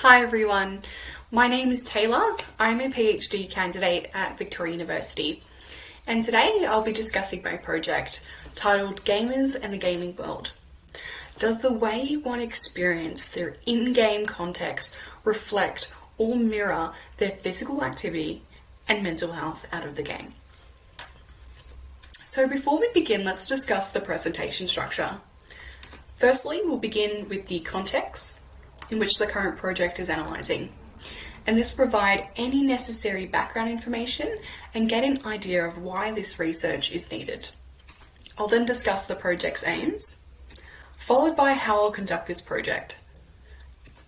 Hi everyone, my name is Taylor. I'm a PhD candidate at Victoria University, and today I'll be discussing my project titled Gamers and the Gaming World. Does the way one experiences their in-game context reflect or mirror their physical activity and mental health out of the game? So before we begin, let's discuss the presentation structure. Firstly, we'll begin with the context in which the current project is analysing, and this will provide any necessary background information and get an idea of why this research is needed. I'll then discuss the project's aims, followed by how I'll conduct this project.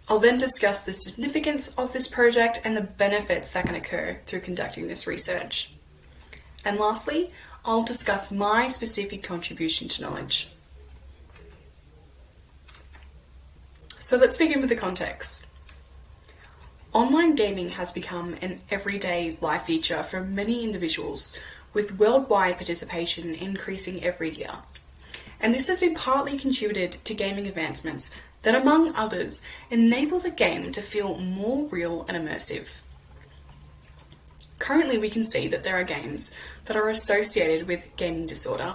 I'll then discuss the significance of this project and the benefits that can occur through conducting this research. And lastly, I'll discuss my specific contribution to knowledge. So let's begin with the context. Online gaming has become an everyday life feature for many individuals, with worldwide participation increasing every year. And this has been partly contributed to gaming advancements that, among others, enable the game to feel more real and immersive. Currently, we can see that there are games that are associated with gaming disorder.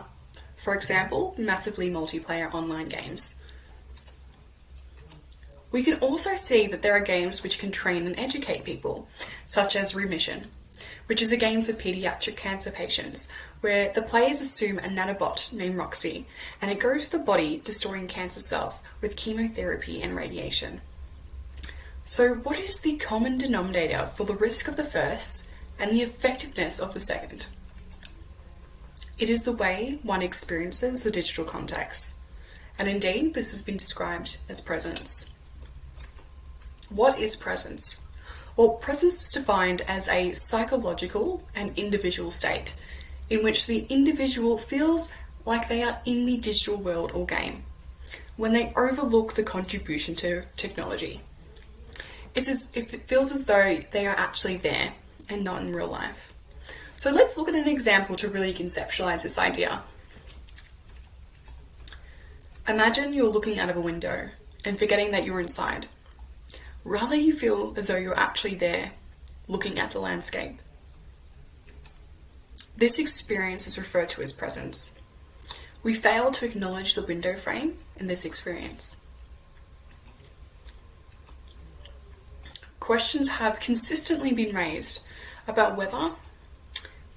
For example, massively multiplayer online games. We can also see that there are games which can train and educate people, such as Remission, which is a game for pediatric cancer patients, where the players assume a nanobot named Roxy, and it goes to the body destroying cancer cells with chemotherapy and radiation. So what is the common denominator for the risk of the first and the effectiveness of the second? It is the way one experiences the digital context, and indeed this has been described as presence. What is presence? Well, presence is defined as a psychological and individual state in which the individual feels like they are in the digital world or game, when they overlook the contribution to technology. It feels as though they are actually there and not in real life. So let's look at an example to really conceptualize this idea. Imagine you're looking out of a window and forgetting that you're inside. Rather, you feel as though you're actually there, looking at the landscape. This experience is referred to as presence. We fail to acknowledge the window frame in this experience. Questions have consistently been raised about whether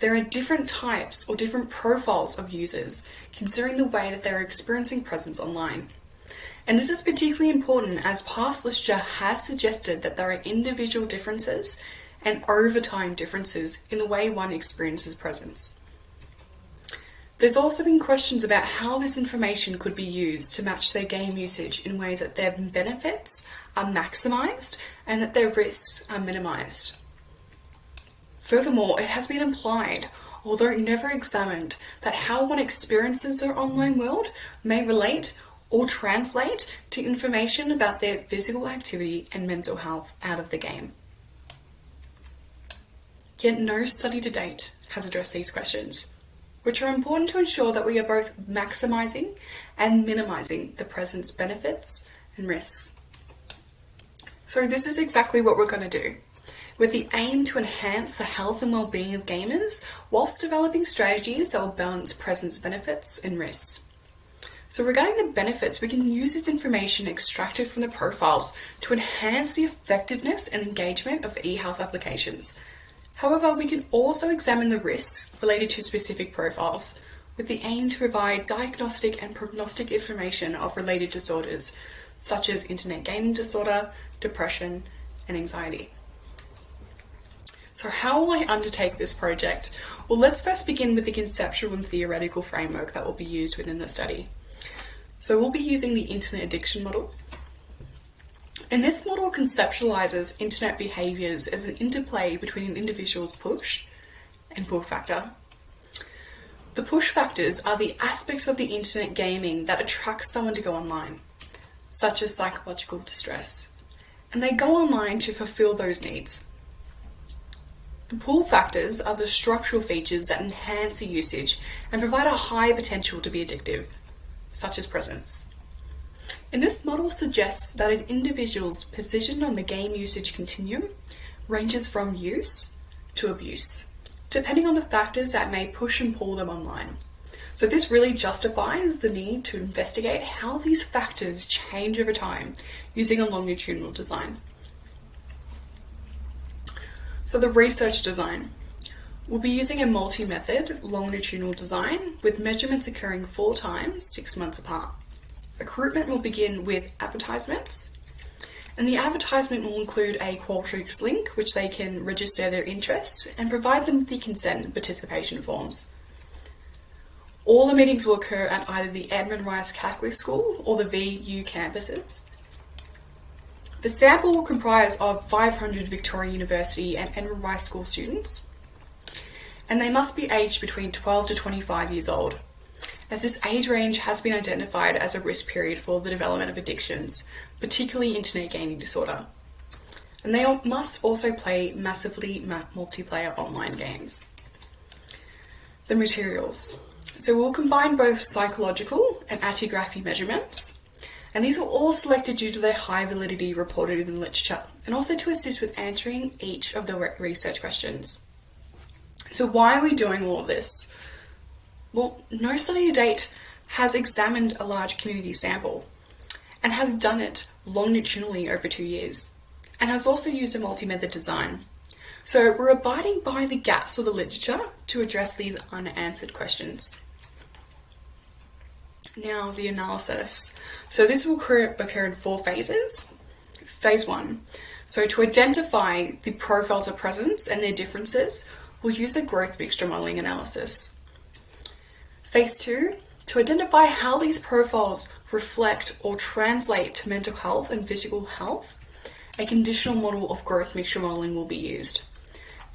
there are different types or different profiles of users, considering the way that they're experiencing presence online. And this is particularly important as past literature has suggested that there are individual differences and over time differences in the way one experiences presence. There's also been questions about how this information could be used to match their game usage in ways that their benefits are maximised and that their risks are minimised. Furthermore, it has been implied, although never examined, that how one experiences their online world may relate or translate to information about their physical activity and mental health out of the game. Yet no study to date has addressed these questions, which are important to ensure that we are both maximising and minimising the presence benefits and risks. So this is exactly what we're going to do, with the aim to enhance the health and well-being of gamers whilst developing strategies that will balance presence benefits and risks. So regarding the benefits, we can use this information extracted from the profiles to enhance the effectiveness and engagement of e-health applications. However, we can also examine the risks related to specific profiles, with the aim to provide diagnostic and prognostic information of related disorders, such as internet gaming disorder, depression, and anxiety. So how will I undertake this project? Well, let's first begin with the conceptual and theoretical framework that will be used within the study. So we'll be using the internet addiction model. And this model conceptualizes internet behaviors as an interplay between an individual's push and pull factor. The push factors are the aspects of the internet gaming that attract someone to go online, such as psychological distress, and they go online to fulfill those needs. The pull factors are the structural features that enhance the usage and provide a high potential to be addictive, such as presence. And this model suggests that an individual's position on the game usage continuum ranges from use to abuse, depending on the factors that may push and pull them online. So this really justifies the need to investigate how these factors change over time using a longitudinal design. So the research design. We'll be using a multi-method longitudinal design with measurements occurring 4 times 6 months apart. Recruitment will begin with advertisements, and the advertisement will include a Qualtrics link which they can register their interests and provide them with the consent and participation forms. All the meetings will occur at either the Edmund Rice Catholic School or the VU campuses. The sample will comprise of 500 Victoria University and Edmund Rice School students, and they must be aged between 12 to 25 years old, as this age range has been identified as a risk period for the development of addictions, particularly internet gaming disorder. And they must also play massively multiplayer online games. The materials. So we'll combine both psychological and actigraphy measurements, and these are all selected due to their high validity reported in the literature, and also to assist with answering each of the research questions. So why are we doing all of this? Well, no study to date has examined a large community sample and has done it longitudinally over 2 years, and has also used a multi-method design. So we're abiding by the gaps of the literature to address these unanswered questions. Now the analysis. So this will occur in 4 phases. Phase 1. So to identify the profiles of presence and their differences, we'll use a growth mixture modelling analysis. Phase 2, to identify how these profiles reflect or translate to mental health and physical health, a conditional model of growth mixture modelling will be used.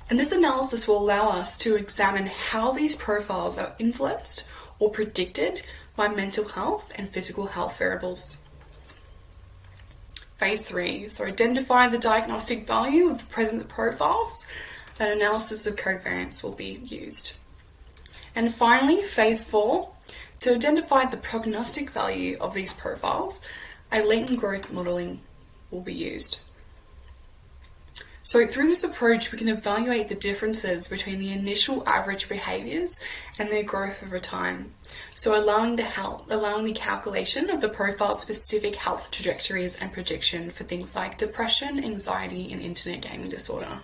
And this analysis will allow us to examine how these profiles are influenced or predicted by mental health and physical health variables. Phase 3, so identify the diagnostic value of the present profiles. An analysis of covariance will be used. And finally, phase 4, to identify the prognostic value of these profiles, a latent growth modelling will be used. So through this approach, we can evaluate the differences between the initial average behaviours and their growth over time. So allowing the calculation of the profile's specific health trajectories and prediction for things like depression, anxiety, and internet gaming disorder.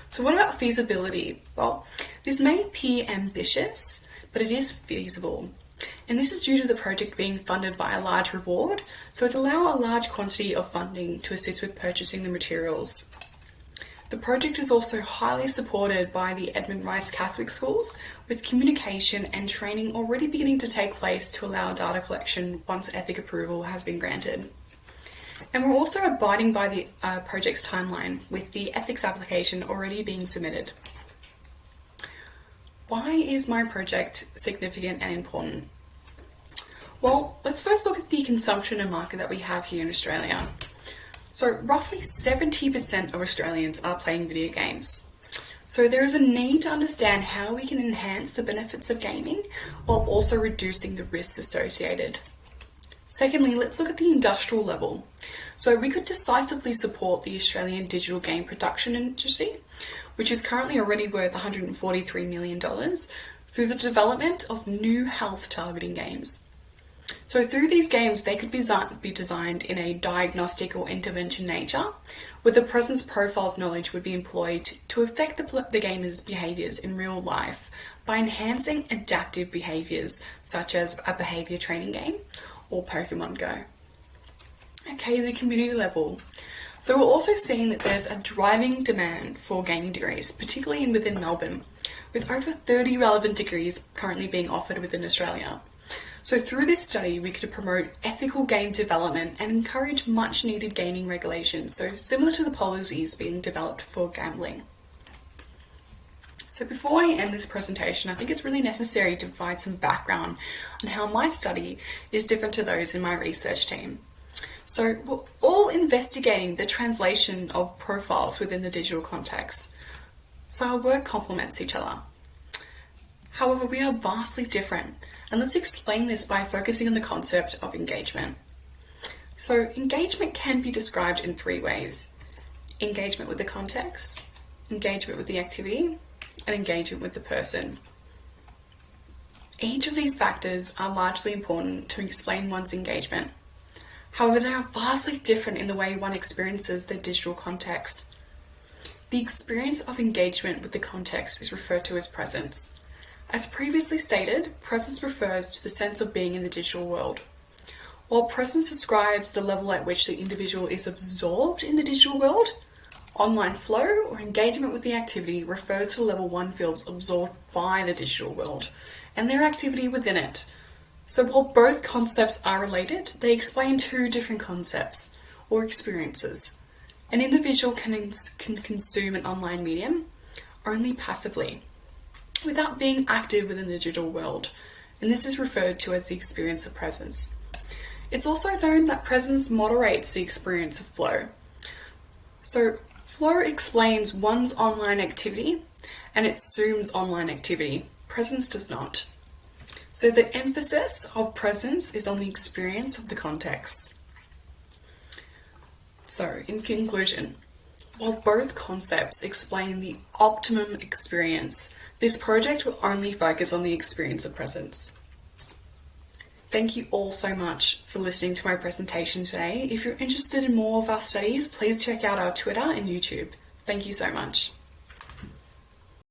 So what about feasibility? Well, this may appear ambitious, but it is feasible. And this is due to the project being funded by a large reward, so it allows a large quantity of funding to assist with purchasing the materials. The project is also highly supported by the Edmund Rice Catholic Schools, with communication and training already beginning to take place to allow data collection once ethic approval has been granted. And we're also abiding by the project's timeline, with the ethics application already being submitted. Why is my project significant and important? Well, let's first look at the consumption and market that we have here in Australia. So roughly 70% of Australians are playing video games. So there is a need to understand how we can enhance the benefits of gaming while also reducing the risks associated. Secondly, let's look at the industrial level. So we could decisively support the Australian digital game production industry, which is currently already worth $143 million, through the development of new health targeting games. So through these games, they could be designed in a diagnostic or intervention nature, where the presence profiles knowledge would be employed to affect the gamer's behaviours in real life by enhancing adaptive behaviours, such as a behaviour training game or Pokemon Go. Okay, the community level. So we're also seeing that there's a driving demand for gaming degrees, particularly within Melbourne, with over 30 relevant degrees currently being offered within Australia. So through this study, we could promote ethical game development and encourage much needed gaming regulation, so similar to the policies being developed for gambling. So before I end this presentation, I think it's really necessary to provide some background on how my study is different to those in my research team. So we're all investigating the translation of profiles within the digital context. So our work complements each other. However, we are vastly different, and let's explain this by focusing on the concept of engagement. So engagement can be described in three ways: engagement with the context, engagement with the activity, and engagement with the person. Each of these factors are largely important to explain one's engagement. However, they are vastly different in the way one experiences the digital context. The experience of engagement with the context is referred to as presence. As previously stated, presence refers to the sense of being in the digital world. While presence describes the level at which the individual is absorbed in the digital world, online flow or engagement with the activity refers to the level one feels absorbed by the digital world and their activity within it. So while both concepts are related, they explain two different concepts or experiences. An individual can consume an online medium only passively, without being active within the digital world, and this is referred to as the experience of presence. It's also known that presence moderates the experience of flow. So flow explains one's online activity and it zooms online activity. Presence does not. So the emphasis of presence is on the experience of the context. So in conclusion, while both concepts explain the optimum experience, this project will only focus on the experience of presence. Thank you all so much for listening to my presentation today. If you're interested in more of our studies, please check out our Twitter and YouTube. Thank you so much.